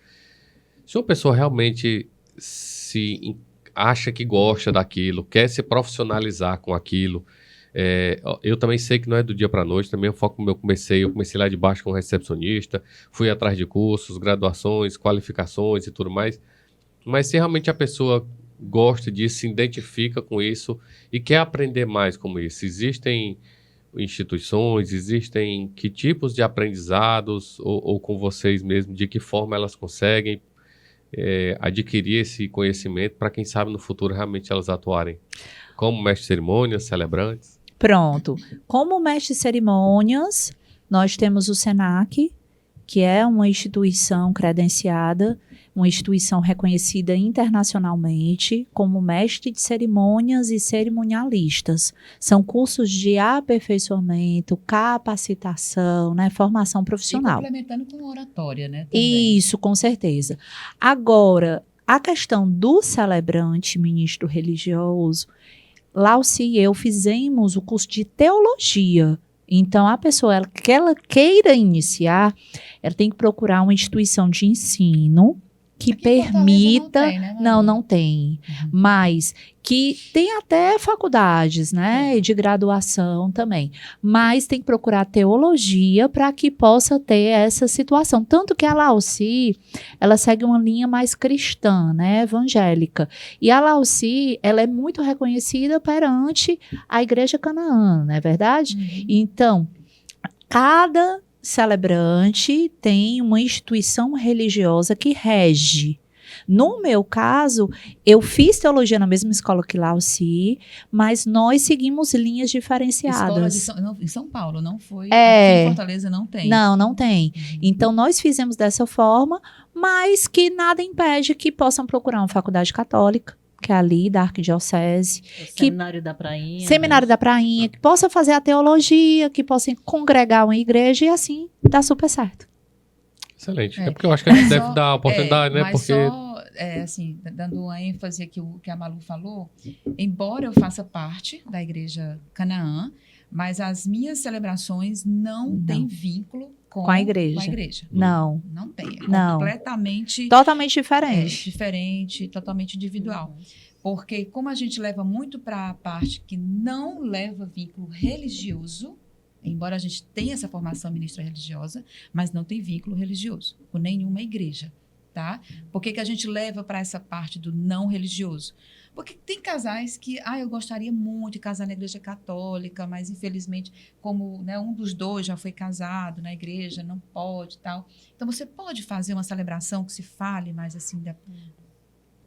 S1: Se uma pessoa realmente acha que gosta daquilo, quer se profissionalizar com aquilo, eu também sei que não é do dia para a noite, também é um foco como eu comecei lá de baixo como recepcionista, fui atrás de cursos, graduações, qualificações e tudo mais, mas se realmente a pessoa gosta disso, se identifica com isso e quer aprender mais como isso. Existem instituições, existem que tipos de aprendizados ou com vocês mesmo, de que forma elas conseguem adquirir esse conhecimento para quem sabe no futuro realmente elas atuarem como mestre de cerimônias, celebrantes?
S4: Pronto. Como mestre de cerimônias, nós temos o SENAC, que é uma instituição credenciada, uma instituição reconhecida internacionalmente como mestre de cerimônias e cerimonialistas. São cursos de aperfeiçoamento, capacitação, né, formação profissional.
S3: E complementando com oratória, né? Também.
S4: Isso, com certeza. Agora, a questão do celebrante ministro religioso, Lauci e eu fizemos o curso de teologia. Então, a pessoa que ela queira iniciar, ela tem que procurar uma instituição de ensino que permita...
S3: Não tem, né,
S4: não tem. Mas que tem até faculdades, né, de graduação também. Mas tem que procurar teologia para que possa ter essa situação. Tanto que a Lauci, ela segue uma linha mais cristã, né, evangélica. E a Lauci, ela é muito reconhecida perante a Igreja Canaã, não é verdade? Então, cada celebrante tem uma instituição religiosa que rege. No meu caso, eu fiz teologia na mesma escola que Lauci, mas nós seguimos linhas diferenciadas.
S3: Em São Paulo, não foi? Aqui em Fortaleza não tem.
S4: Não tem. Então, nós fizemos dessa forma, mas que nada impede que possam procurar uma faculdade católica, que é ali da Arquidiocese.
S2: Seminário da Prainha.
S4: Seminário da Prainha, que possa fazer a teologia, que possa congregar uma igreja e assim dá super certo.
S1: Excelente. É porque eu acho que a gente deve dar oportunidade, né?
S3: Mas
S1: porque...
S3: assim, dando uma ênfase aqui o que a Malu falou, embora eu faça parte da Igreja Canaã, mas as minhas celebrações não têm vínculo com a igreja.
S4: Não
S3: tem. É
S4: não.
S3: Completamente...
S4: Totalmente diferente.
S3: Diferente, totalmente individual. Porque como a gente leva muito para a parte que não leva vínculo religioso, embora a gente tenha essa formação ministra religiosa, mas não tem vínculo religioso com nenhuma igreja, tá? Por que a gente leva para essa parte do não religioso? Porque tem casais que, eu gostaria muito de casar na igreja católica, mas infelizmente, como, né, um dos dois já foi casado na igreja, não pode e tal. Então, você pode fazer uma celebração que se fale mais assim,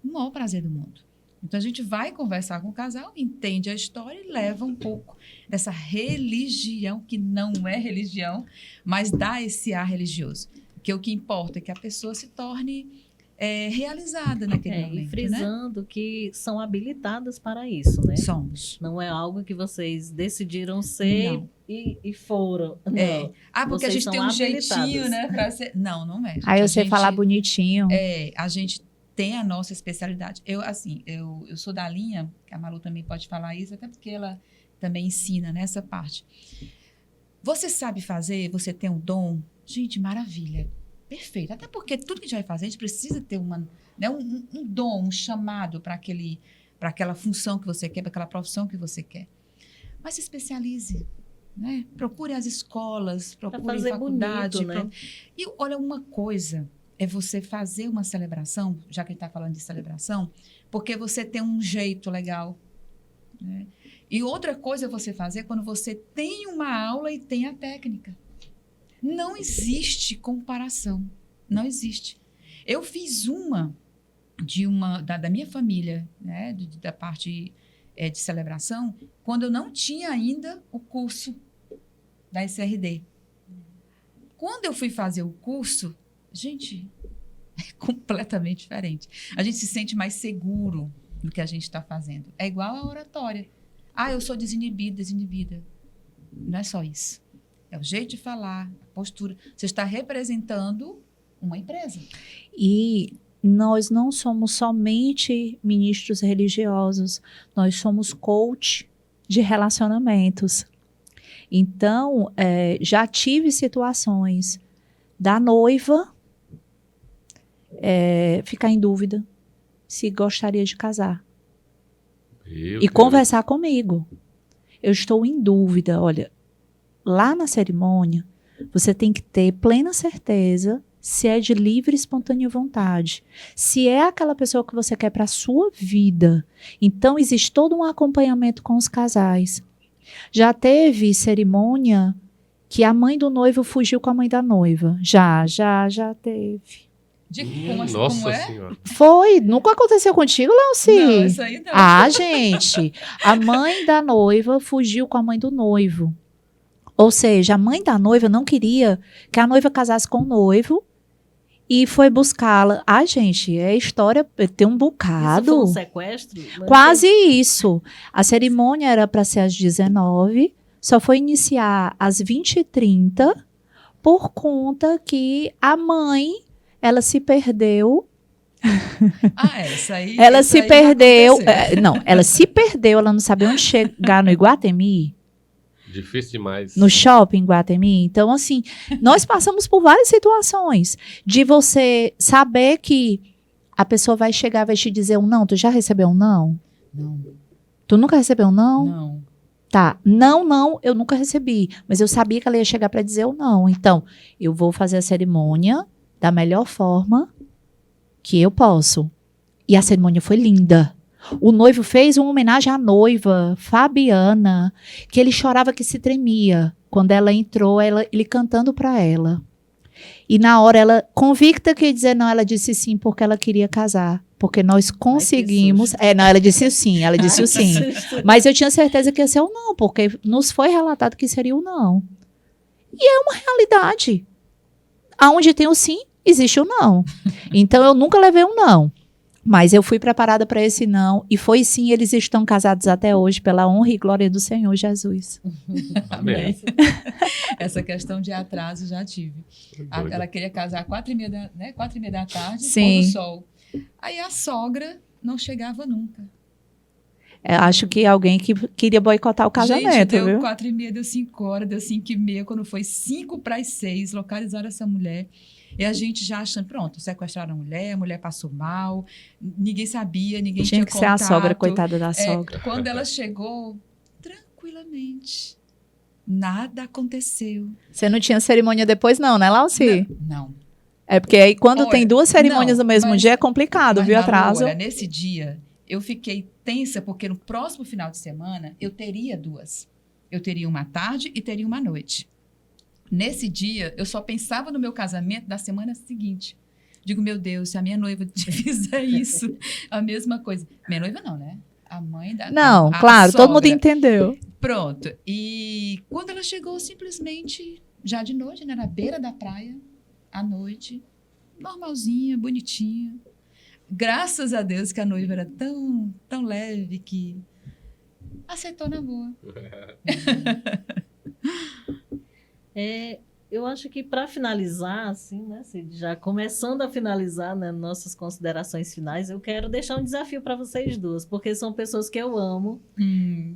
S3: o maior prazer do mundo. Então, a gente vai conversar com o casal, entende a história e leva um pouco dessa religião, que não é religião, mas dá esse ar religioso. Porque o que importa é que a pessoa se torne realizada naquele momento.
S2: E frisando, né, que são habilitadas para isso, né?
S3: Somos.
S2: Não é algo que vocês decidiram ser e foram. Não.
S3: Porque a gente tem um jeitinho, né? Pra ser... Não é.
S4: Aí eu sei falar bonitinho.
S3: A gente tem a nossa especialidade. Eu sou da linha, que a Malu também pode falar isso, até porque ela também ensina nessa parte. Você sabe fazer, você tem um dom, gente, maravilha, perfeito. Até porque tudo que a gente vai fazer, a gente precisa ter um dom, um chamado para aquela função que você quer, para aquela profissão que você quer. Mas se especialize, né? Procure as escolas, procure faculdade.
S2: Bonito, né?
S3: E olha, uma coisa é você fazer uma celebração, já que a gente está falando de celebração, porque você tem um jeito legal, né? E outra coisa é você fazer quando você tem uma aula e tem a técnica. Não existe comparação. Não existe. Eu fiz da minha família, né, da parte de celebração, quando eu não tinha ainda o curso da SRD. Quando eu fui fazer o curso, gente, é completamente diferente. A gente se sente mais seguro no que a gente está fazendo. É igual a oratória. Eu sou desinibida. Não é só isso. É o jeito de falar, a postura. Você está representando uma empresa.
S4: E nós não somos somente ministros religiosos, nós somos coach de relacionamentos. Então, já tive situações da noiva ficar em dúvida se gostaria de casar. E conversar comigo. Eu estou em dúvida. Olha, lá na cerimônia, você tem que ter plena certeza se é de livre e espontânea vontade. Se é aquela pessoa que você quer para a sua vida. Então, existe todo um acompanhamento com os casais. Já teve cerimônia que a mãe do noivo fugiu com a mãe da noiva. Já teve.
S1: Nossa Senhora.
S4: Foi. Nunca aconteceu contigo, Leoci?
S3: Não, isso aí não.
S4: Gente. A mãe da noiva fugiu com a mãe do noivo. Ou seja, a mãe da noiva não queria que a noiva casasse com o noivo e foi buscá-la. Gente, história, tem um bocado.
S2: Isso foi um sequestro?
S4: Quase isso. A cerimônia era para ser às 19h, só foi iniciar às 20h30 por conta que a mãe, ela se perdeu.
S3: Isso aí.
S4: Ela se perdeu. Ela se perdeu, ela não sabia onde chegar no Iguatemi.
S1: Difícil demais.
S4: No shopping Guatemi. Então, assim, nós passamos por várias situações de você saber que a pessoa vai chegar, vai te dizer um não. Tu já recebeu um não?
S3: Não.
S4: Tu nunca recebeu um não?
S3: Não.
S4: Tá. Não, eu nunca recebi. Mas eu sabia que ela ia chegar para dizer o não. Então, eu vou fazer a cerimônia da melhor forma que eu posso. E a cerimônia foi linda. O noivo fez uma homenagem à noiva, Fabiana, que ele chorava que se tremia. Quando ela entrou, ele cantando para ela. E na hora, ela, convicta que ia dizer não, ela disse sim, porque ela queria casar. Porque nós conseguimos... ela disse sim, o sim. Mas eu tinha certeza que ia ser o não, porque nos foi relatado que seria o não. E é uma realidade. Aonde tem o sim, existe o não. Então, eu nunca levei um não. Mas eu fui preparada para esse não. E foi sim, eles estão casados até hoje, pela honra e glória do Senhor Jesus.
S1: Amém.
S3: Essa questão de atraso já tive. Ela queria casar 4h30 da tarde,
S4: sim.
S3: pôr do sol. Aí a sogra não chegava nunca.
S4: Acho que alguém que queria boicotar o casamento,
S3: gente, deu
S4: viu?
S3: 4h30, deu 5h, deu 5h30. Quando foi 5:06, localizaram essa mulher. E a gente já achando, pronto, sequestraram a mulher passou mal, ninguém sabia, ninguém tinha contato.
S4: Tinha que ser a sogra, coitada da sogra.
S3: Quando ela chegou, tranquilamente, nada aconteceu.
S4: Você não tinha cerimônia depois não, né, Lauci?
S3: Não.
S4: É porque aí quando tem duas cerimônias no mesmo dia é complicado, viu, atraso?
S3: Olha, nesse dia, eu fiquei tensa, porque no próximo final de semana, eu teria duas. Eu teria uma tarde e teria uma noite. Nesse dia, eu só pensava no meu casamento da semana seguinte. Digo, meu Deus, se a minha noiva fizer isso, a mesma coisa. Minha noiva não, né? A mãe da...
S4: Não, claro, todo mundo entendeu.
S3: Pronto. E quando ela chegou, simplesmente, já de noite, né? Na beira da praia, à noite, normalzinha, bonitinha. Graças a Deus que a noiva era tão, tão leve que aceitou na boa.
S2: Eu acho que para finalizar, assim, né, Cid, já começando a finalizar, né, nossas considerações finais, eu quero deixar um desafio para vocês duas, porque são pessoas que eu amo,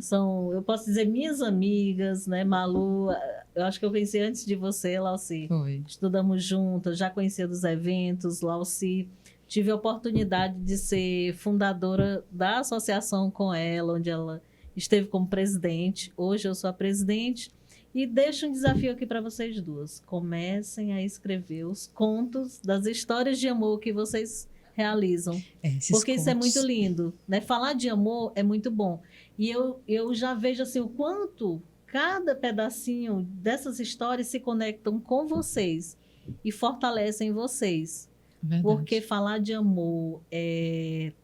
S2: são, eu posso dizer, minhas amigas, né, Malu, eu acho que eu conheci antes de você, Lauci.
S3: Foi.
S2: Estudamos juntas, já conhecia dos eventos, Lauci. Tive a oportunidade de ser fundadora da associação com ela, onde ela esteve como presidente. Hoje eu sou a presidente. E deixo um desafio aqui para vocês duas. Comecem a escrever os contos das histórias de amor que vocês realizam.
S3: Esses
S2: Porque isso é
S3: contos.
S2: muito lindo, né? Falar de amor é muito bom. E eu já vejo assim o quanto cada pedacinho dessas histórias se conectam com vocês e fortalecem vocês.
S3: Verdade.
S2: Porque falar de amor,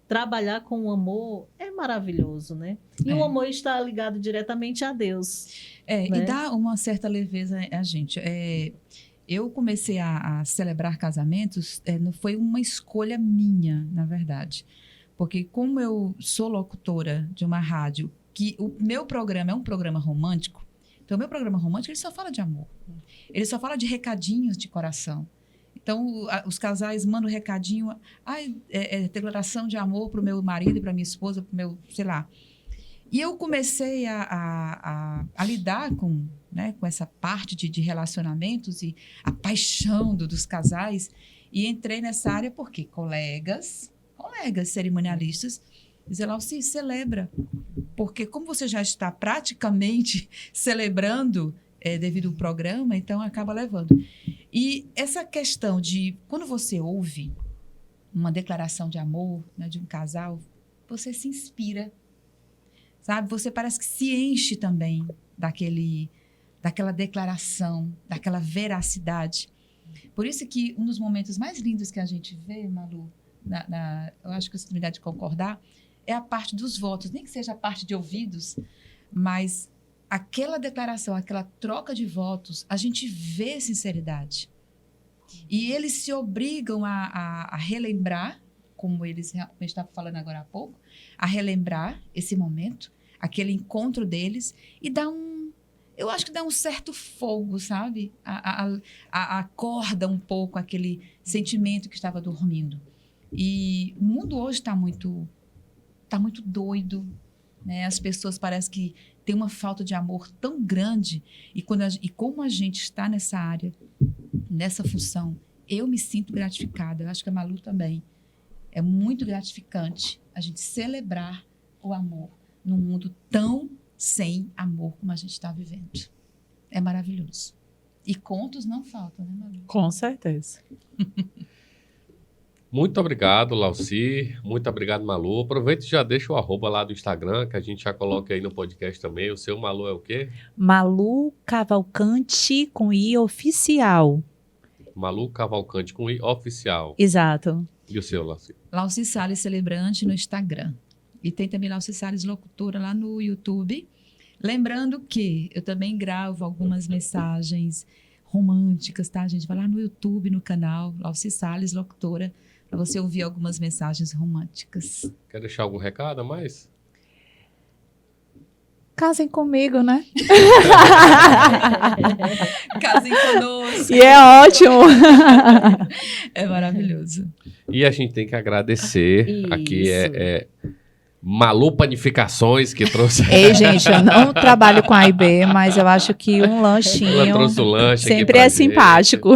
S2: trabalhar com o amor é maravilhoso, né? E o amor está ligado diretamente a Deus.
S3: E
S2: né?
S3: dá uma certa leveza a gente. Eu comecei a celebrar casamentos, não foi uma escolha minha, na verdade. Porque como eu sou locutora de uma rádio, que o meu programa é um programa romântico, então o meu programa romântico ele só fala de amor. Ele só fala de recadinhos de coração. Então, os casais mandam um recadinho, declaração de amor para o meu marido e para minha esposa, para o meu, sei lá. E eu comecei a lidar com essa parte de relacionamentos e a paixão dos casais. E entrei nessa área porque colegas cerimonialistas dizem lá, se celebra. Porque como você já está praticamente celebrando devido ao programa, então acaba levando. E essa questão de quando você ouve uma declaração de amor, né, de um casal, você se inspira. Sabe? Você parece que se enche também daquela declaração, daquela veracidade. Por isso que um dos momentos mais lindos que a gente vê, Malu, eu acho que você tem idade de concordar, é a parte dos votos. Nem que seja a parte de ouvidos, mas aquela declaração, aquela troca de votos, a gente vê sinceridade. E eles se obrigam a relembrar, como a gente estava falando agora há pouco, a relembrar esse momento, aquele encontro deles, e eu acho que dá um certo fogo, sabe? Acorda um pouco aquele sentimento que estava dormindo. E o mundo hoje está muito doido, né? As pessoas parecem que têm uma falta de amor tão grande, e como a gente está nessa área, nessa função, eu me sinto gratificada, eu acho que a Malu também. É muito gratificante a gente celebrar o amor num mundo tão sem amor como a gente está vivendo. É maravilhoso. E contos não faltam, né, Malu?
S4: Com certeza.
S1: Muito obrigado, Lauci. Muito obrigado, Malu. Aproveita e já deixa o arroba lá do Instagram, que a gente já coloca aí no podcast também. O seu Malu é o quê?
S4: Malu Cavalcante com I oficial.
S1: Malu Cavalcante com I oficial.
S4: Exato.
S1: E o seu, Lauci?
S3: Lauci Salles Celebrante no Instagram. E tem também Lauci Salles Locutora lá no YouTube. Lembrando que eu também gravo algumas mensagens românticas, tá? A gente vai lá no YouTube, no canal Lauci Salles Locutora, para você ouvir algumas mensagens românticas.
S1: Quer deixar algum recado a mais?
S4: Casem comigo, né?
S3: Casem conosco.
S4: E é ótimo.
S3: É maravilhoso.
S1: E a gente tem que agradecer.
S2: Isso.
S1: Aqui Malu Panificações, que trouxe...
S4: Ei, gente, eu não trabalho com A e B, mas eu acho que um lanchinho
S1: Ela trouxe o lanche aqui
S4: sempre
S1: pra
S4: é
S1: gente.
S4: simpático.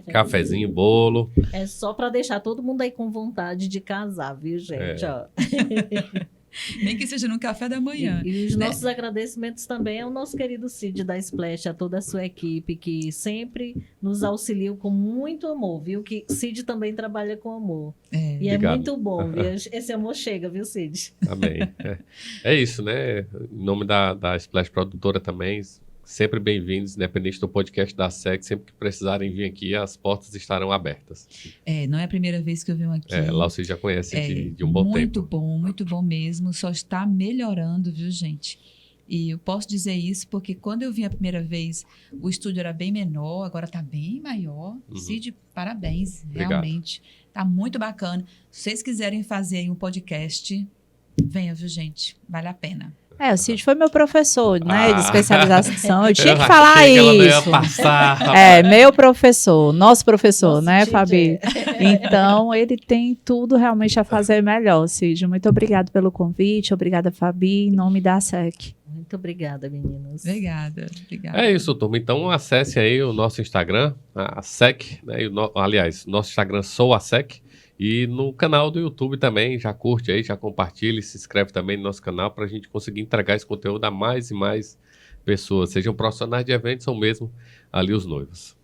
S1: Cafezinho, bolo.
S2: É só para deixar todo mundo aí com vontade de casar, viu, gente? Ó.
S3: Nem que seja no café da manhã.
S2: E os nossos agradecimentos também ao nosso querido Cid da Splash, a toda a sua equipe, que sempre nos auxiliam com muito amor, viu? Que Cid também trabalha com amor. E
S1: Obrigado.
S2: é muito bom, viu? Esse amor chega, viu, Cid?
S1: Amém. É isso, né? Em nome da Splash Produtora também, sempre bem-vindos, independente do podcast da SEC, sempre que precisarem vir aqui, as portas estarão abertas.
S3: Não é a primeira vez que eu venho aqui.
S1: Lá você já conhece de um bom tempo.
S3: Muito bom mesmo. Só está melhorando, viu, gente? E eu posso dizer isso porque quando eu vim a primeira vez, o estúdio era bem menor, agora está bem maior. Cid, parabéns,
S1: Obrigado.
S3: realmente. Está muito bacana. Se vocês quiserem fazer aí um podcast, venha, viu, gente? Vale a pena.
S4: O Cid foi meu professor, né, de especialização. Eu tinha que
S1: achei
S4: falar
S1: que ela não ia
S4: isso.
S1: passar.
S4: Meu professor, nosso professor,
S2: Nosso
S4: né,
S2: teacher.
S4: Fabi? Então, ele tem tudo realmente a fazer melhor, Cid. Muito obrigado pelo convite, obrigada, Fabi, em nome da SEC.
S2: Muito obrigada, meninas.
S3: Obrigada.
S1: É isso, turma. Então, acesse aí o nosso Instagram, a SEC, né? Aliás, nosso Instagram Sou a SEC. E no canal do YouTube também, já curte aí, já compartilha e se inscreve também no nosso canal para a gente conseguir entregar esse conteúdo a mais e mais pessoas, sejam profissionais de eventos ou mesmo ali os noivos.